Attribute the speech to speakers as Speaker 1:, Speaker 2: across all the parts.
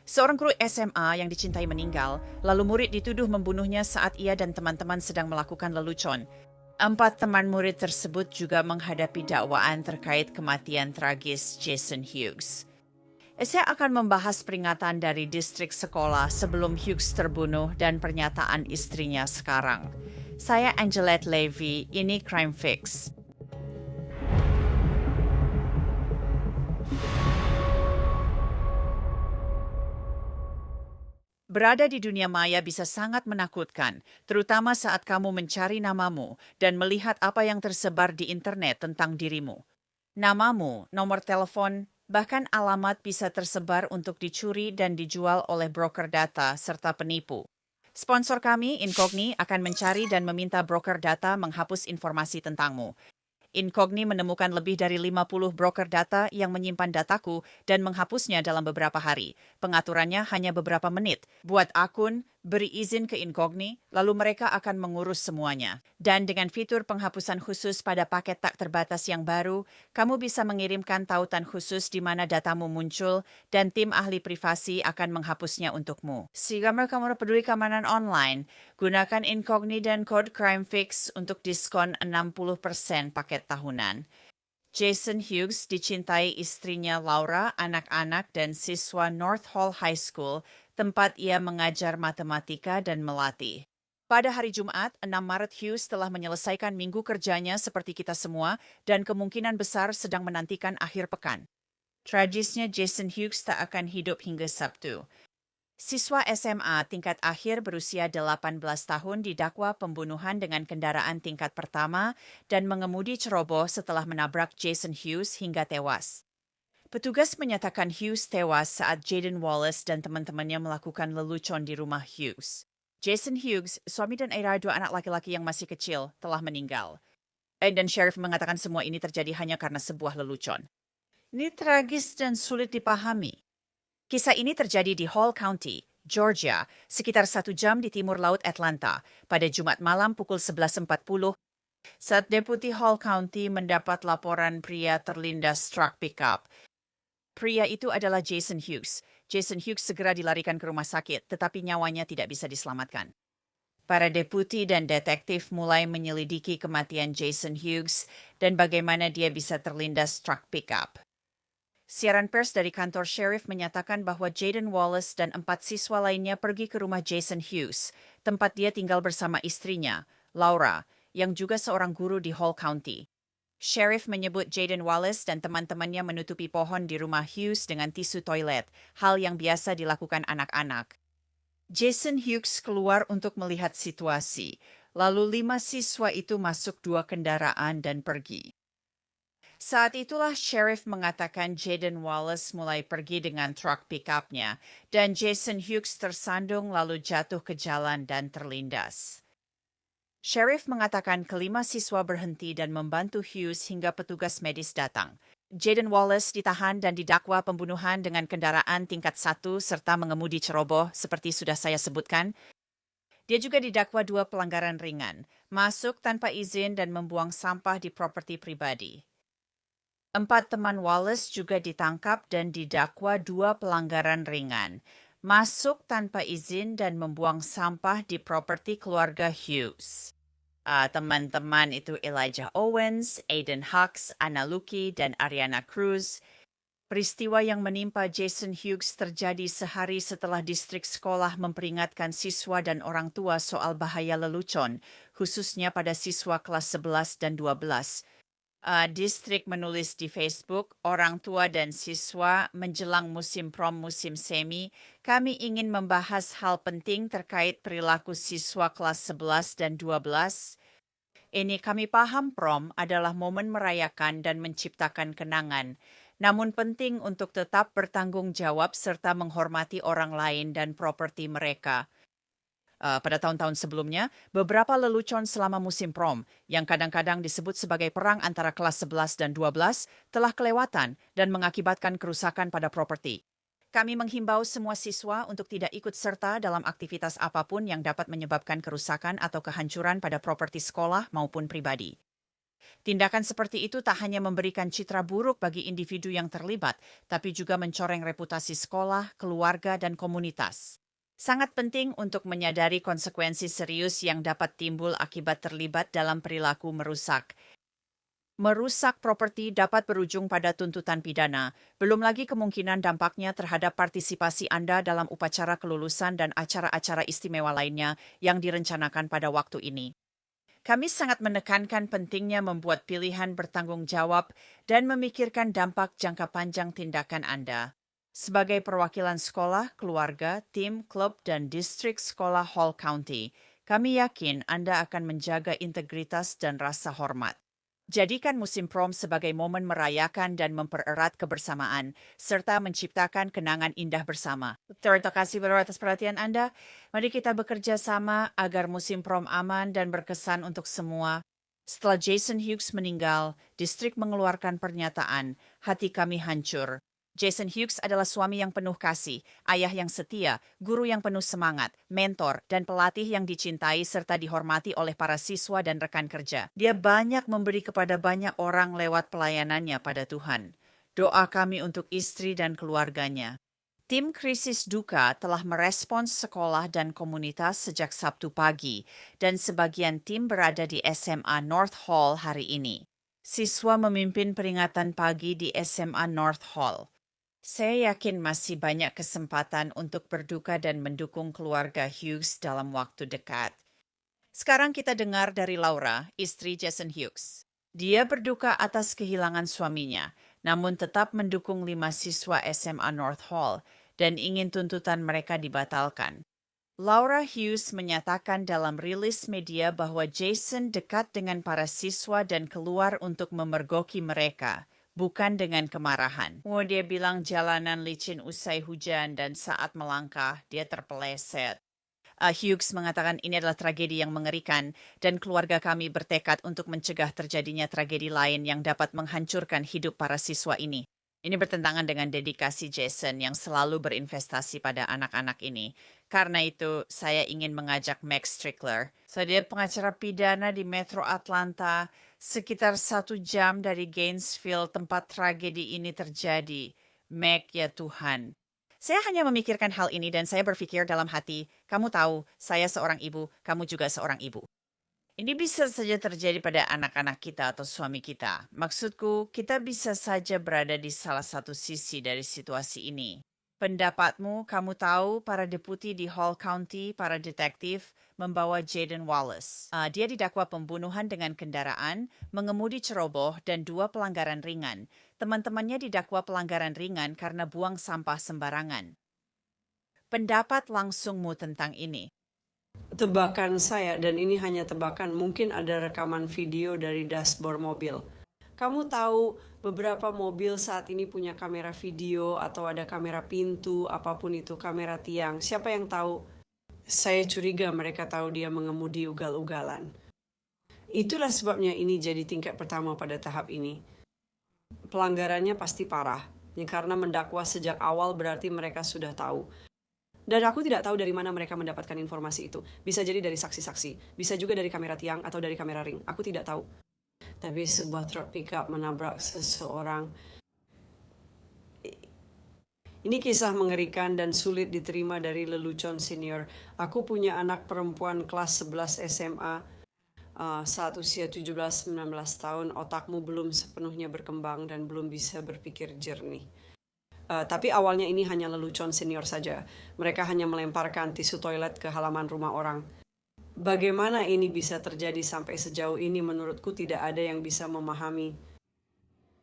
Speaker 1: Seorang guru SMA yang dicintai meninggal, lalu murid dituduh membunuhnya saat ia dan teman-teman sedang melakukan lelucon. 4 teman murid tersebut juga menghadapi dakwaan terkait kematian tragis Jason Hughes. Saya akan membahas peringatan dari distrik sekolah sebelum Hughes terbunuh dan pernyataan istrinya sekarang. Saya Angelette Levy, ini Crime Fix. Berada di dunia maya bisa sangat menakutkan, terutama saat kamu mencari namamu dan melihat apa yang tersebar di internet tentang dirimu. Namamu, nomor telepon, bahkan alamat bisa tersebar untuk dicuri dan dijual oleh broker data serta penipu. Sponsor kami, Incogni, akan mencari dan meminta broker data menghapus informasi tentangmu. Incogni menemukan lebih dari 50 broker data yang menyimpan dataku dan menghapusnya dalam beberapa hari. Pengaturannya hanya beberapa menit. Buat akun, beri izin ke Incogni, lalu mereka akan mengurus semuanya. Dan dengan fitur penghapusan khusus pada paket tak terbatas yang baru, kamu bisa mengirimkan tautan khusus di mana datamu muncul dan tim ahli privasi akan menghapusnya untukmu. Jika kamu peduli keamanan online, gunakan Incogni dan kode Crime Fix untuk diskon 60% paket tahunan. Jason Hughes dicintai istrinya Laura, anak-anak, dan siswa North Hall High School, tempat ia mengajar matematika dan melatih. Pada hari Jumat, 6 Maret, Hughes telah menyelesaikan minggu kerjanya seperti kita semua dan kemungkinan besar sedang menantikan akhir pekan. Tragisnya, Jason Hughes tak akan hidup hingga Sabtu. Siswa SMA tingkat akhir berusia 18 tahun didakwa pembunuhan dengan kendaraan tingkat pertama dan mengemudi ceroboh setelah menabrak Jason Hughes hingga tewas. Petugas menyatakan Hughes tewas saat Jaden Wallace dan teman-temannya melakukan lelucon di rumah Hughes. Jason Hughes, suami dan ayah 2 anak laki-laki yang masih kecil, telah meninggal. Dan sheriff mengatakan semua ini terjadi hanya karena sebuah lelucon. Ini tragis dan sulit dipahami. Kisah ini terjadi di Hall County, Georgia, sekitar 1 jam di timur laut Atlanta, pada Jumat malam pukul 11.40, saat Deputi Hall County mendapat laporan pria terlindas truk pickup. Pria itu adalah Jason Hughes. Jason Hughes segera dilarikan ke rumah sakit, tetapi nyawanya tidak bisa diselamatkan. Para deputi dan detektif mulai menyelidiki kematian Jason Hughes dan bagaimana dia bisa terlindas truk pickup. Siaran pers dari kantor sheriff menyatakan bahwa Jaden Wallace dan 4 siswa lainnya pergi ke rumah Jason Hughes, tempat dia tinggal bersama istrinya, Laura, yang juga seorang guru di Hall County. Sheriff menyebut Jaden Wallace dan teman-temannya menutupi pohon di rumah Hughes dengan tisu toilet, hal yang biasa dilakukan anak-anak. Jason Hughes keluar untuk melihat situasi, lalu 5 siswa itu masuk 2 kendaraan dan pergi. Saat itulah sheriff mengatakan Jaden Wallace mulai pergi dengan truk pick-up-nya dan Jason Hughes tersandung lalu jatuh ke jalan dan terlindas. Sheriff mengatakan kelima siswa berhenti dan membantu Hughes hingga petugas medis datang. Jaden Wallace ditahan dan didakwa pembunuhan dengan kendaraan tingkat 1 serta mengemudi ceroboh seperti sudah saya sebutkan. Dia juga didakwa 2 pelanggaran ringan, masuk tanpa izin dan membuang sampah di properti pribadi. 4 teman Wallace juga ditangkap dan didakwa 2 pelanggaran ringan, masuk tanpa izin dan membuang sampah di properti keluarga Hughes. Teman-teman itu Elijah Owens, Aiden Hux, Anna Luki, dan Ariana Cruz. Peristiwa yang menimpa Jason Hughes terjadi sehari setelah distrik sekolah memperingatkan siswa dan orang tua soal bahaya lelucon, khususnya pada siswa kelas 11 dan 12. Distrik menulis di Facebook, orang tua dan siswa menjelang musim prom musim semi, kami ingin membahas hal penting terkait perilaku siswa kelas 11 dan 12. Ini kami paham prom adalah momen merayakan dan menciptakan kenangan, namun penting untuk tetap bertanggung jawab serta menghormati orang lain dan properti mereka. Pada tahun-tahun sebelumnya, beberapa lelucon selama musim prom, yang kadang-kadang disebut sebagai perang antara kelas 11 dan 12, telah kelewatan dan mengakibatkan kerusakan pada properti. Kami menghimbau semua siswa untuk tidak ikut serta dalam aktivitas apapun yang dapat menyebabkan kerusakan atau kehancuran pada properti sekolah maupun pribadi. Tindakan seperti itu tak hanya memberikan citra buruk bagi individu yang terlibat, tapi juga mencoreng reputasi sekolah, keluarga, dan komunitas. Sangat penting untuk menyadari konsekuensi serius yang dapat timbul akibat terlibat dalam perilaku merusak. Merusak properti dapat berujung pada tuntutan pidana, belum lagi kemungkinan dampaknya terhadap partisipasi Anda dalam upacara kelulusan dan acara-acara istimewa lainnya yang direncanakan pada waktu ini. Kami sangat menekankan pentingnya membuat pilihan bertanggung jawab dan memikirkan dampak jangka panjang tindakan Anda. Sebagai perwakilan sekolah, keluarga, tim, klub, dan distrik sekolah Hall County, kami yakin Anda akan menjaga integritas dan rasa hormat. Jadikan musim prom sebagai momen merayakan dan mempererat kebersamaan, serta menciptakan kenangan indah bersama. Terima kasih atas perhatian Anda. Mari kita bekerja sama agar musim prom aman dan berkesan untuk semua. Setelah Jason Hughes meninggal, distrik mengeluarkan pernyataan, hati kami hancur. Jason Hughes adalah suami yang penuh kasih, ayah yang setia, guru yang penuh semangat, mentor, dan pelatih yang dicintai serta dihormati oleh para siswa dan rekan kerja. Dia banyak memberi kepada banyak orang lewat pelayanannya pada Tuhan. Doa kami untuk istri dan keluarganya. Tim krisis duka telah merespons sekolah dan komunitas sejak Sabtu pagi, dan sebagian tim berada di SMA North Hall hari ini. Siswa memimpin peringatan pagi di SMA North Hall. Saya yakin masih banyak kesempatan untuk berduka dan mendukung keluarga Hughes dalam waktu dekat. Sekarang kita dengar dari Laura, istri Jason Hughes. Dia berduka atas kehilangan suaminya, namun tetap mendukung 5 siswa SMA North Hall dan ingin tuntutan mereka dibatalkan. Laura Hughes menyatakan dalam rilis media bahwa Jason dekat dengan para siswa dan keluar untuk memergoki mereka, bukan dengan kemarahan. Dia bilang jalanan licin usai hujan dan saat melangkah, dia terpeleset. Hughes mengatakan ini adalah tragedi yang mengerikan dan keluarga kami bertekad untuk mencegah terjadinya tragedi lain yang dapat menghancurkan hidup para siswa ini. Ini bertentangan dengan dedikasi Jason yang selalu berinvestasi pada anak-anak ini. Karena itu, saya ingin mengajak Max Strickler. Dia pengacara pidana di Metro Atlanta, sekitar 1 jam dari Gainesville tempat tragedi ini terjadi. Meg, ya Tuhan. Saya hanya memikirkan hal ini dan saya berpikir dalam hati, kamu tahu, saya seorang ibu, kamu juga seorang ibu. Ini bisa saja terjadi pada anak-anak kita atau suami kita. Maksudku, kita bisa saja berada di salah satu sisi dari situasi ini. Pendapatmu, kamu tahu para deputi di Hall County, para detektif, membawa Jaden Wallace. Dia didakwa pembunuhan dengan kendaraan, mengemudi ceroboh, dan 2 pelanggaran ringan. Teman-temannya didakwa pelanggaran ringan karena buang sampah sembarangan. Pendapat langsungmu tentang ini?
Speaker 2: Tebakan saya, dan ini hanya tebakan, mungkin ada rekaman video dari dashboard mobil. Kamu tahu beberapa mobil saat ini punya kamera video atau ada kamera pintu, apapun itu, kamera tiang. Siapa yang tahu? Saya curiga mereka tahu dia mengemudi ugal-ugalan. Itulah sebabnya ini jadi tingkat pertama pada tahap ini. Pelanggarannya pasti parah, karena mendakwa sejak awal berarti mereka sudah tahu. Dan aku tidak tahu dari mana mereka mendapatkan informasi itu. Bisa jadi dari saksi-saksi, bisa juga dari kamera tiang atau dari kamera ring. Aku tidak tahu. Tapi sebuah truk pickup menabrak seseorang. Ini kisah mengerikan dan sulit diterima dari lelucon senior. Aku punya anak perempuan kelas 11 SMA. Saat usia 17-19 tahun, otakmu belum sepenuhnya berkembang dan belum bisa berpikir jernih. Tapi awalnya ini hanya lelucon senior saja. Mereka hanya melemparkan tisu toilet ke halaman rumah orang. Bagaimana ini bisa terjadi sampai sejauh ini menurutku tidak ada yang bisa memahami.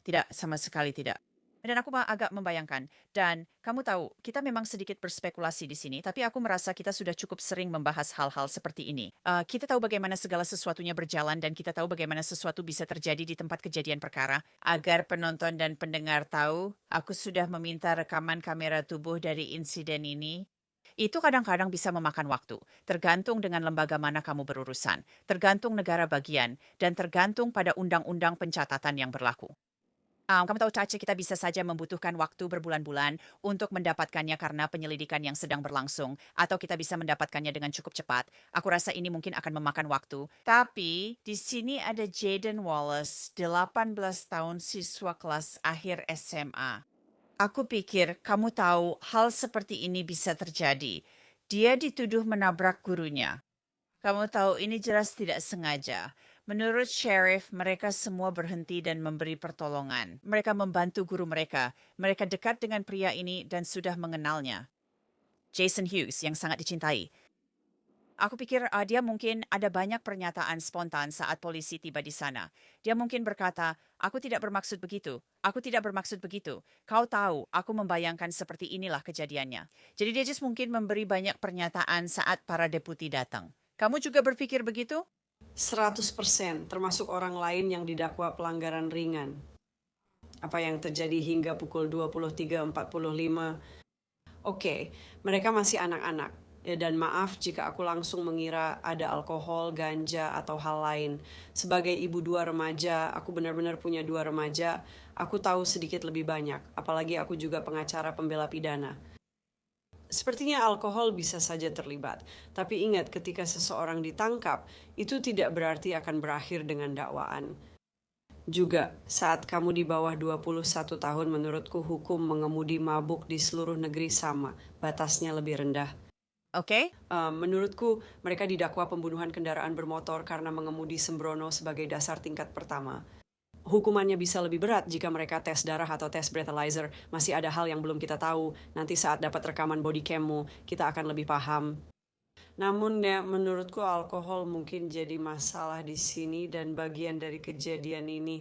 Speaker 1: Tidak, sama sekali tidak. Dan aku agak membayangkan. Dan kamu tahu, kita memang sedikit berspekulasi di sini, tapi aku merasa kita sudah cukup sering membahas hal-hal seperti ini. Kita tahu bagaimana segala sesuatunya berjalan dan kita tahu bagaimana sesuatu bisa terjadi di tempat kejadian perkara. Agar penonton dan pendengar tahu, aku sudah meminta rekaman kamera tubuh dari insiden ini. Itu kadang-kadang bisa memakan waktu, tergantung dengan lembaga mana kamu berurusan, tergantung negara bagian, dan tergantung pada undang-undang pencatatan yang berlaku. Kamu tahu Caca, kita bisa saja membutuhkan waktu berbulan-bulan untuk mendapatkannya karena penyelidikan yang sedang berlangsung, atau kita bisa mendapatkannya dengan cukup cepat. Aku rasa ini mungkin akan memakan waktu. Tapi di sini ada Jaden Wallace, 18 tahun, siswa kelas akhir SMA. Aku pikir kamu tahu hal seperti ini bisa terjadi. Dia dituduh menabrak gurunya. Kamu tahu ini jelas tidak sengaja. Menurut sheriff, mereka semua berhenti dan memberi pertolongan. Mereka membantu guru mereka. Mereka dekat dengan pria ini dan sudah mengenalnya. Jason Hughes yang sangat dicintai. Aku pikir dia mungkin ada banyak pernyataan spontan saat polisi tiba di sana. Dia mungkin berkata, aku tidak bermaksud begitu. Aku tidak bermaksud begitu. Kau tahu, aku membayangkan seperti inilah kejadiannya. Jadi dia just mungkin memberi banyak pernyataan saat para deputi datang. Kamu juga berpikir begitu?
Speaker 2: 100%, termasuk orang lain yang didakwa pelanggaran ringan. Apa yang terjadi hingga pukul 23.45. Oke, mereka masih anak-anak. Dan maaf jika aku langsung mengira ada alkohol, ganja, atau hal lain. Sebagai ibu 2 remaja, aku benar-benar punya 2 remaja, aku tahu sedikit lebih banyak. Apalagi aku juga pengacara pembela pidana. Sepertinya alkohol bisa saja terlibat, tapi ingat ketika seseorang ditangkap, itu tidak berarti akan berakhir dengan dakwaan. Juga, saat kamu di bawah 21 tahun menurutku hukum mengemudi mabuk di seluruh negeri sama, batasnya lebih rendah.
Speaker 1: Oke?
Speaker 2: Menurutku, mereka didakwa pembunuhan kendaraan bermotor karena mengemudi sembrono sebagai dasar tingkat pertama. Hukumannya bisa lebih berat jika mereka tes darah atau tes breathalyzer. Masih ada hal yang belum kita tahu. Nanti saat dapat rekaman body cammu, kita akan lebih paham. Namun ya, menurutku alkohol mungkin jadi masalah di sini dan bagian dari kejadian ini.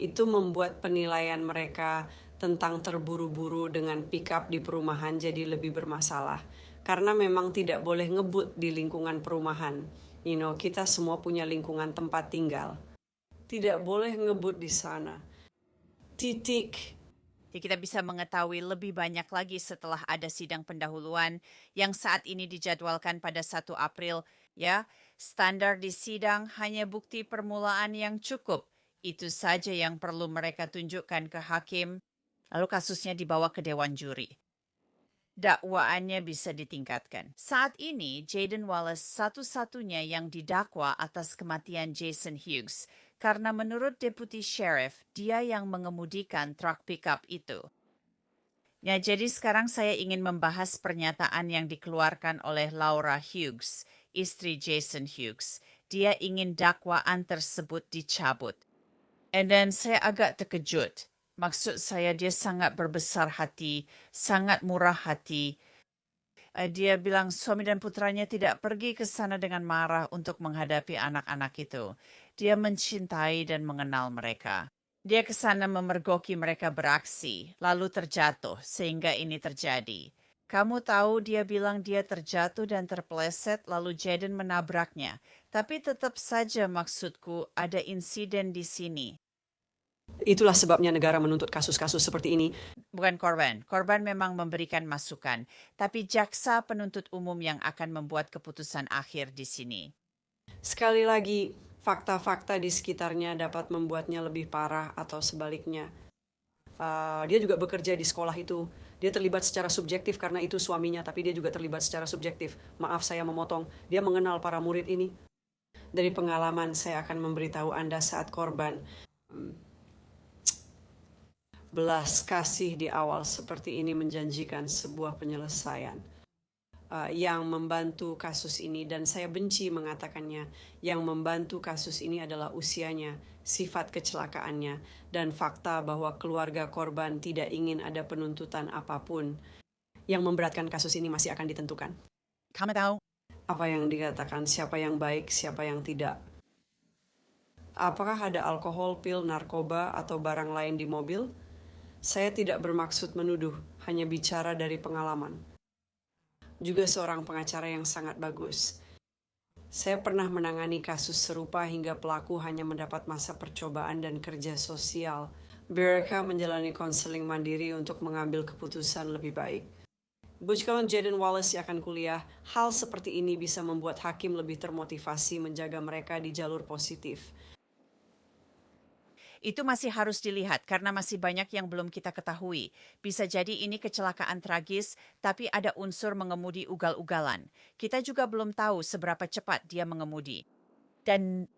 Speaker 2: Itu membuat penilaian mereka tentang terburu-buru dengan pick up di perumahan jadi lebih bermasalah. Karena memang tidak boleh ngebut di lingkungan perumahan. Kita semua punya lingkungan tempat tinggal. Tidak boleh ngebut di sana. Titik.
Speaker 1: Jadi kita bisa mengetahui lebih banyak lagi setelah ada sidang pendahuluan yang saat ini dijadwalkan pada 1 April. Ya, standar di sidang hanya bukti permulaan yang cukup. Itu saja yang perlu mereka tunjukkan ke hakim. Lalu kasusnya dibawa ke dewan juri. Dakwaannya bisa ditingkatkan. Saat ini, Jaden Wallace satu-satunya yang didakwa atas kematian Jason Hughes. Karena menurut Deputi Sheriff, dia yang mengemudikan truk pickup itu. Ya, jadi sekarang saya ingin membahas pernyataan yang dikeluarkan oleh Laura Hughes, istri Jason Hughes. Dia ingin dakwaan tersebut dicabut. Dan saya agak terkejut. Maksud saya dia sangat berbesar hati, sangat murah hati. Dia bilang suami dan putranya tidak pergi ke sana dengan marah untuk menghadapi anak-anak itu. Dia mencintai dan mengenal mereka. Dia ke sana memergoki mereka beraksi, lalu terjatuh sehingga ini terjadi. Kamu tahu dia bilang dia terjatuh dan terpeleset lalu Jaden menabraknya. Tapi tetap saja maksudku ada insiden di sini.
Speaker 2: Itulah sebabnya negara menuntut kasus-kasus seperti ini.
Speaker 1: Bukan korban. Korban memang memberikan masukan. Tapi jaksa penuntut umum yang akan membuat keputusan akhir di sini.
Speaker 2: Sekali lagi, fakta-fakta di sekitarnya dapat membuatnya lebih parah atau sebaliknya. Dia juga bekerja di sekolah itu. Dia terlibat secara subjektif karena itu suaminya, tapi dia juga terlibat secara subjektif. Maaf saya memotong. Dia mengenal para murid ini. Dari pengalaman saya akan memberitahu Anda saat korban. Belas kasih di awal seperti ini menjanjikan sebuah penyelesaian. Yang membantu kasus ini, dan saya benci mengatakannya, yang membantu kasus ini adalah usianya, sifat kecelakaannya, dan fakta bahwa keluarga korban tidak ingin ada penuntutan apapun. Yang memberatkan kasus ini masih akan ditentukan.
Speaker 1: Kamu tahu?
Speaker 2: Apa yang dikatakan, siapa yang baik, siapa yang tidak. Apakah ada alkohol, pil, narkoba, atau barang lain di mobil? Saya tidak bermaksud menuduh, hanya bicara dari pengalaman. Juga seorang pengacara yang sangat bagus. Saya pernah menangani kasus serupa hingga pelaku hanya mendapat masa percobaan dan kerja sosial. Mereka menjalani konseling mandiri untuk mengambil keputusan lebih baik. Kalau Jaden Wallace akan kuliah, hal seperti ini bisa membuat hakim lebih termotivasi menjaga mereka di jalur positif.
Speaker 1: Itu masih harus dilihat karena masih banyak yang belum kita ketahui. Bisa jadi ini kecelakaan tragis, tapi ada unsur mengemudi ugal-ugalan. Kita juga belum tahu seberapa cepat dia mengemudi. Dan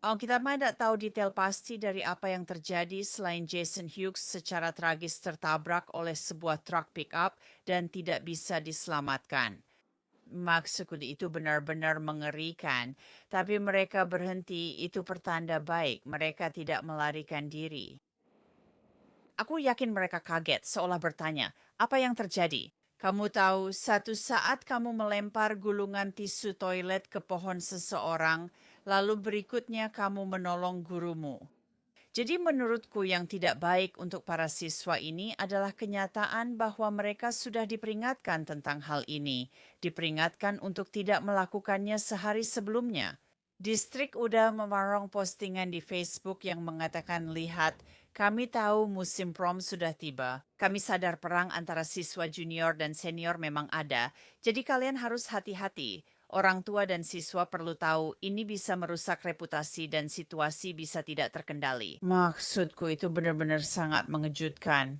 Speaker 1: kita tidak tahu detail pasti dari apa yang terjadi selain Jason Hughes secara tragis tertabrak oleh sebuah truk pickup dan tidak bisa diselamatkan. Maksudku itu benar-benar mengerikan, tapi mereka berhenti itu pertanda baik mereka tidak melarikan diri. Aku yakin mereka kaget seolah bertanya, apa yang terjadi? Kamu tahu, satu saat kamu melempar gulungan tisu toilet ke pohon seseorang, lalu berikutnya kamu menolong gurumu. Jadi menurutku yang tidak baik untuk para siswa ini adalah kenyataan bahwa mereka sudah diperingatkan tentang hal ini, diperingatkan untuk tidak melakukannya sehari sebelumnya. Distrik udah memarong postingan di Facebook yang mengatakan, lihat, kami tahu musim prom sudah tiba. Kami sadar perang antara siswa junior dan senior memang ada, jadi kalian harus hati-hati. Orang tua dan siswa perlu tahu ini bisa merusak reputasi dan situasi bisa tidak terkendali. Maksudku itu benar-benar sangat mengejutkan.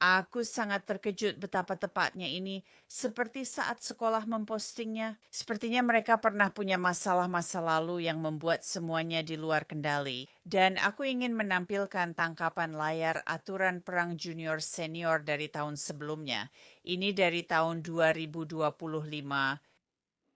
Speaker 1: Aku sangat terkejut betapa tepatnya ini, seperti saat sekolah mempostingnya. Sepertinya mereka pernah punya masalah-masa lalu yang membuat semuanya di luar kendali. Dan aku ingin menampilkan tangkapan layar aturan perang junior senior dari tahun sebelumnya. Ini dari tahun 2025.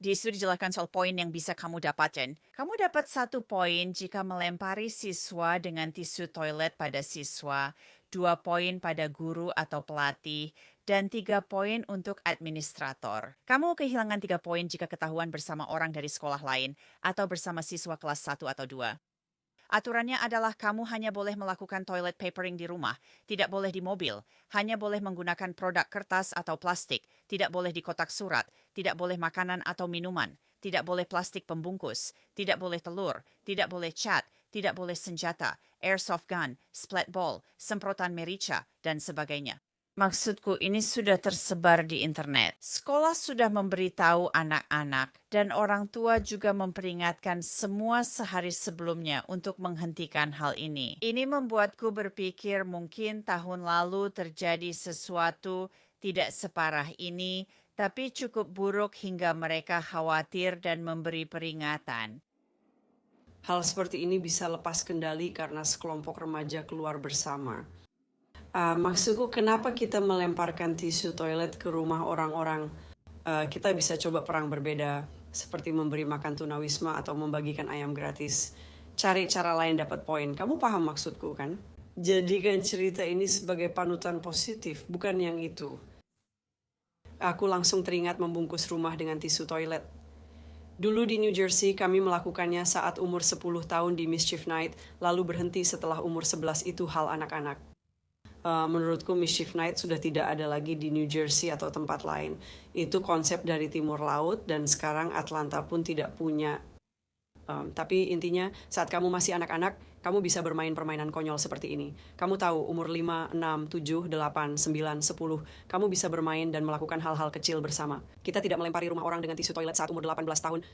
Speaker 1: Di situ dijelaskan soal poin yang bisa kamu dapatkan. Kamu dapat 1 poin jika melempari siswa dengan tisu toilet pada siswa, 2 poin pada guru atau pelatih, dan 3 poin untuk administrator. Kamu kehilangan 3 poin jika ketahuan bersama orang dari sekolah lain atau bersama siswa kelas 1 atau 2. Aturannya adalah kamu hanya boleh melakukan toilet papering di rumah, tidak boleh di mobil, hanya boleh menggunakan produk kertas atau plastik, tidak boleh di kotak surat, tidak boleh makanan atau minuman, tidak boleh plastik pembungkus, tidak boleh telur, tidak boleh cat, tidak boleh senjata, airsoft gun, splat ball, semprotan merica, dan sebagainya. Maksudku ini sudah tersebar di internet. Sekolah sudah memberitahu anak-anak dan orang tua juga memperingatkan semua sehari sebelumnya untuk menghentikan hal ini. Ini membuatku berpikir mungkin tahun lalu terjadi sesuatu tidak separah ini, tapi cukup buruk hingga mereka khawatir dan memberi peringatan.
Speaker 2: Hal seperti ini bisa lepas kendali karena sekelompok remaja keluar bersama. Maksudku kenapa kita melemparkan tisu toilet ke rumah orang-orang? Kita bisa coba perang berbeda, seperti memberi makan tunawisma atau membagikan ayam gratis. Cari cara lain dapat poin. Kamu paham maksudku kan? Jadikan cerita ini sebagai panutan positif, bukan yang itu. Aku langsung teringat membungkus rumah dengan tisu toilet. Dulu di New Jersey kami melakukannya saat umur 10 tahun di Mischief Night, lalu berhenti setelah umur 11 itu hal anak-anak. Menurutku Mischief Night sudah tidak ada lagi di New Jersey atau tempat lain. Itu konsep dari timur laut dan sekarang Atlanta pun tidak punya. Tapi intinya saat kamu masih anak-anak, kamu bisa bermain permainan konyol seperti ini. Kamu tahu umur 5, 6, 7, 8, 9, 10, kamu bisa bermain dan melakukan hal-hal kecil bersama. Kita tidak melempari rumah orang dengan tisu toilet saat umur 18 tahun.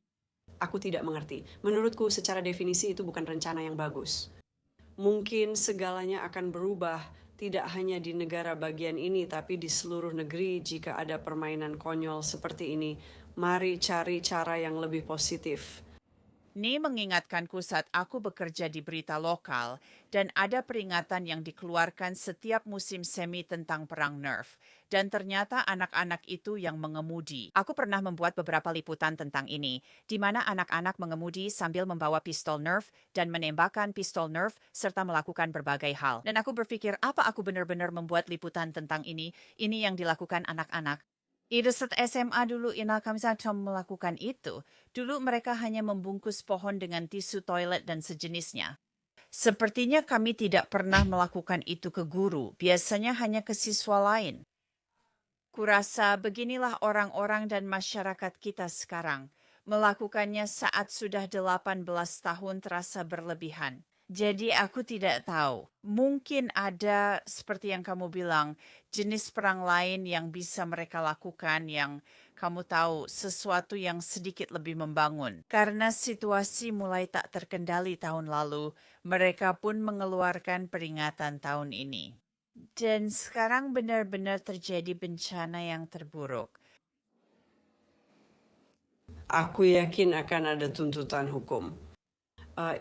Speaker 2: Aku tidak mengerti. Menurutku secara definisi itu bukan rencana yang bagus. Mungkin segalanya akan berubah, tidak hanya di negara bagian ini, tapi di seluruh negeri jika ada permainan konyol seperti ini. Mari cari cara yang lebih positif.
Speaker 1: Ini mengingatkanku saat aku bekerja di berita lokal dan ada peringatan yang dikeluarkan setiap musim semi tentang perang Nerf. Dan ternyata anak-anak itu yang mengemudi. Aku pernah membuat beberapa liputan tentang ini, di mana anak-anak mengemudi sambil membawa pistol Nerf dan menembakkan pistol Nerf serta melakukan berbagai hal. Dan aku berpikir, apa aku benar-benar membuat liputan tentang ini? Ini yang dilakukan anak-anak. Ida saat SMA dulu kami sedang melakukan itu. Dulu mereka hanya membungkus pohon dengan tisu toilet dan sejenisnya. Sepertinya kami tidak pernah melakukan itu ke guru, biasanya hanya ke siswa lain. Kurasa beginilah orang-orang dan masyarakat kita sekarang. Melakukannya saat sudah 18 tahun terasa berlebihan. Jadi aku tidak tahu. Mungkin ada seperti yang kamu bilang, jenis perang lain yang bisa mereka lakukan yang kamu tahu sesuatu yang sedikit lebih membangun. Karena situasi mulai tak terkendali tahun lalu, mereka pun mengeluarkan peringatan tahun ini. Dan sekarang benar-benar terjadi bencana yang terburuk.
Speaker 2: Aku yakin akan ada tuntutan hukum.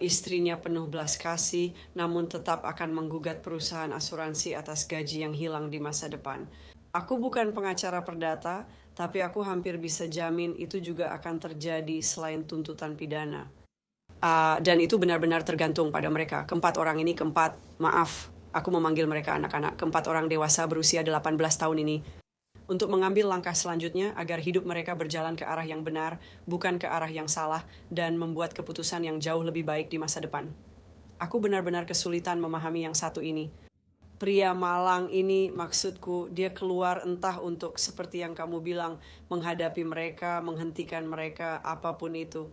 Speaker 2: Istrinya penuh belas kasih, namun tetap akan menggugat perusahaan asuransi atas gaji yang hilang di masa depan. Aku bukan pengacara perdata, tapi aku hampir bisa jamin itu juga akan terjadi selain tuntutan pidana. Dan itu benar-benar tergantung pada mereka. Keempat orang ini, aku memanggil mereka anak-anak. Keempat orang dewasa berusia 18 tahun ini untuk mengambil langkah selanjutnya agar hidup mereka berjalan ke arah yang benar, bukan ke arah yang salah, dan membuat keputusan yang jauh lebih baik di masa depan. Aku benar-benar kesulitan memahami yang satu ini. Pria malang ini, maksudku, dia keluar entah untuk seperti yang kamu bilang, menghadapi mereka, menghentikan mereka, apapun itu.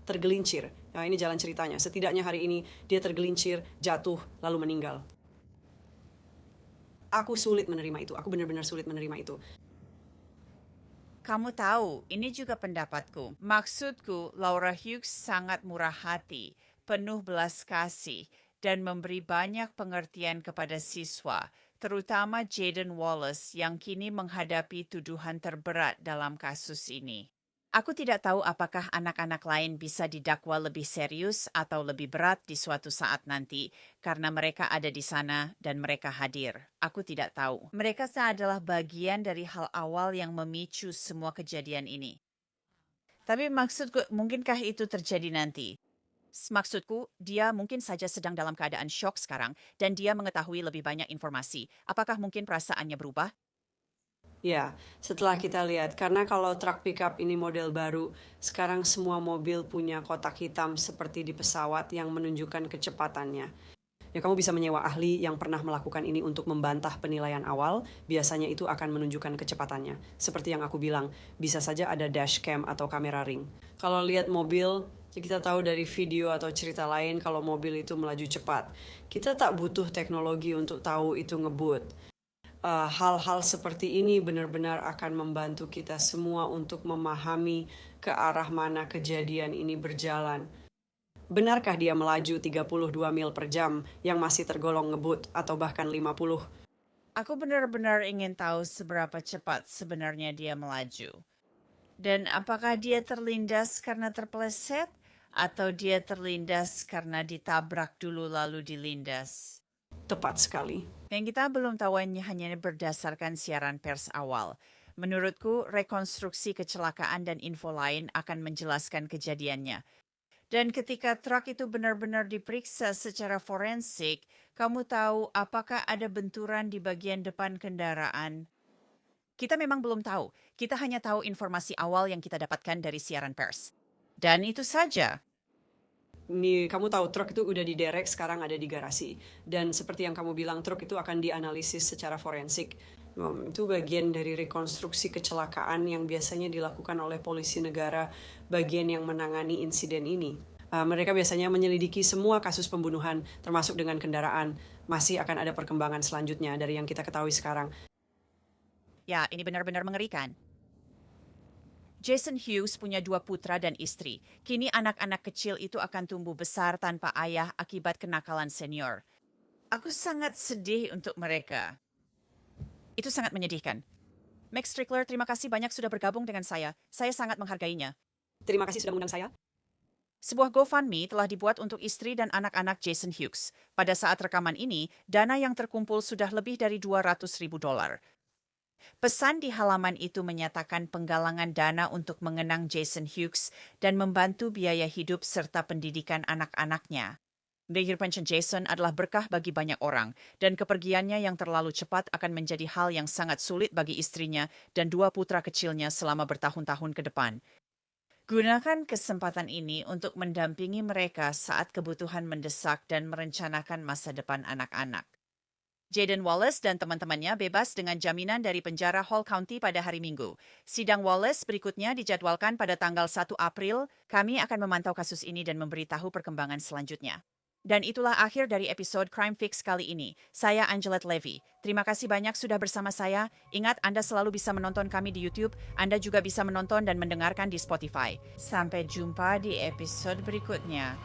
Speaker 2: Tergelincir. Nah, ini jalan ceritanya. Setidaknya hari ini dia tergelincir, jatuh, lalu meninggal. Aku sulit menerima itu. Aku benar-benar sulit menerima itu.
Speaker 1: Kamu tahu, ini juga pendapatku. Maksudku, Laura Hughes sangat murah hati, penuh belas kasih, dan memberi banyak pengertian kepada siswa, terutama Jaden Wallace yang kini menghadapi tuduhan terberat dalam kasus ini. Aku tidak tahu apakah anak-anak lain bisa didakwa lebih serius atau lebih berat di suatu saat nanti karena mereka ada di sana dan mereka hadir. Aku tidak tahu. Mereka adalah bagian dari hal awal yang memicu semua kejadian ini. Tapi maksudku, mungkinkah itu terjadi nanti? Maksudku, dia mungkin saja sedang dalam keadaan syok sekarang dan dia mengetahui lebih banyak informasi. Apakah mungkin perasaannya berubah?
Speaker 2: Ya, setelah kita lihat, karena kalau truk pickup ini model baru, sekarang semua mobil punya kotak hitam seperti di pesawat yang menunjukkan kecepatannya. Ya, kamu bisa menyewa ahli yang pernah melakukan ini untuk membantah penilaian awal, biasanya itu akan menunjukkan kecepatannya. Seperti yang aku bilang, bisa saja ada dashcam atau kamera ring. Kalau lihat mobil, kita tahu dari video atau cerita lain kalau mobil itu melaju cepat. Kita tak butuh teknologi untuk tahu itu ngebut. Hal-hal seperti ini benar-benar akan membantu kita semua untuk memahami ke arah mana kejadian ini berjalan. Benarkah dia melaju 32 mil per jam yang masih tergolong ngebut atau bahkan 50?
Speaker 1: Aku benar-benar ingin tahu seberapa cepat sebenarnya dia melaju. Dan apakah dia terlindas karena terpeleset atau dia terlindas karena ditabrak dulu lalu dilindas?
Speaker 2: Tepat sekali.
Speaker 1: Dan kita belum tahunya hanya berdasarkan siaran pers awal. Menurutku, rekonstruksi kecelakaan dan info lain akan menjelaskan kejadiannya. Dan ketika truk itu benar-benar diperiksa secara forensik, kamu tahu apakah ada benturan di bagian depan kendaraan. Kita memang belum tahu. Kita hanya tahu informasi awal yang kita dapatkan dari siaran pers. Dan itu saja.
Speaker 2: Kamu tahu truk itu udah diderek, sekarang ada di garasi. Dan seperti yang kamu bilang, truk itu akan dianalisis secara forensik. Itu bagian dari rekonstruksi kecelakaan yang biasanya dilakukan oleh polisi negara, bagian yang menangani insiden ini. Mereka biasanya menyelidiki semua kasus pembunuhan, termasuk dengan kendaraan. Masih akan ada perkembangan selanjutnya dari yang kita ketahui sekarang.
Speaker 1: Ya, ini benar-benar mengerikan. Jason Hughes punya 2 putra dan istri. Kini anak-anak kecil itu akan tumbuh besar tanpa ayah akibat kenakalan senior. Aku sangat sedih untuk mereka. Itu sangat menyedihkan. Max Strickler, terima kasih banyak sudah bergabung dengan saya. Saya sangat menghargainya.
Speaker 2: Terima kasih sudah mengundang saya.
Speaker 1: Sebuah GoFundMe telah dibuat untuk istri dan anak-anak Jason Hughes. Pada saat rekaman ini, dana yang terkumpul sudah lebih dari $200,000. Pesan di halaman itu menyatakan penggalangan dana untuk mengenang Jason Hughes dan membantu biaya hidup serta pendidikan anak-anaknya. Kehidupan Jason adalah berkah bagi banyak orang, dan kepergiannya yang terlalu cepat akan menjadi hal yang sangat sulit bagi istrinya dan 2 putra kecilnya selama bertahun-tahun ke depan. Gunakan kesempatan ini untuk mendampingi mereka saat kebutuhan mendesak dan merencanakan masa depan anak-anak. Jaden Wallace dan teman-temannya bebas dengan jaminan dari penjara Hall County pada hari Minggu. Sidang Wallace berikutnya dijadwalkan pada tanggal 1 April. Kami akan memantau kasus ini dan memberitahu perkembangan selanjutnya. Dan itulah akhir dari episode Crime Fix kali ini. Saya Angelet Levy. Terima kasih banyak sudah bersama saya. Ingat, Anda selalu bisa menonton kami di YouTube. Anda juga bisa menonton dan mendengarkan di Spotify. Sampai jumpa di episode berikutnya.